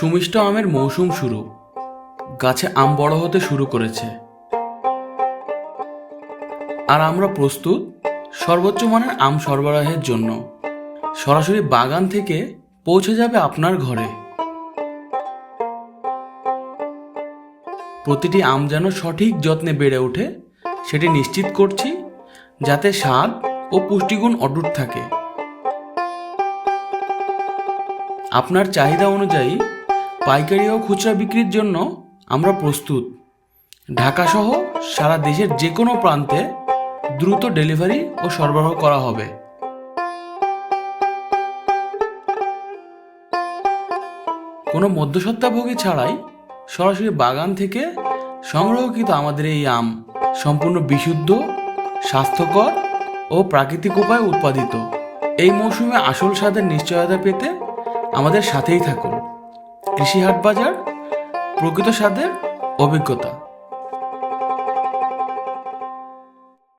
সুমিষ্ট আমের মৌসুম শুরু। গাছে আম বড় হতে শুরু করেছে, আর আমরা প্রস্তুত সর্বোচ্চ মানের আম সরবরাহের জন্য। সরাসরি বাগান থেকে পৌঁছে যাবে আপনার ঘরে। প্রতিটি আম যেন সঠিক যত্নে বেড়ে ওঠে সেটি নিশ্চিত করছি, যাতে স্বাদ ও পুষ্টিগুণ অটুট থাকে। আপনার চাহিদা অনুযায়ী পাইকারি ও খুচরা বিক্রির জন্য আমরা প্রস্তুত। ঢাকা সহ সারা দেশের যে কোনো প্রান্তে দ্রুত ডেলিভারি ও সরবরাহ করা হবে। কোনো মধ্যস্বত্বভোগী ছাড়াই সরাসরি বাগান থেকে সংগ্রহকৃত আমাদের এই আম সম্পূর্ণ বিশুদ্ধ, স্বাস্থ্যকর ও প্রাকৃতিক উপায়ে উৎপাদিত। এই মৌসুমে আসল স্বাদের নিশ্চয়তা পেতে আমাদের সাথেই থাকুন। কৃষি হাট বাজার, প্রকৃত স্বাদের অভিজ্ঞতা।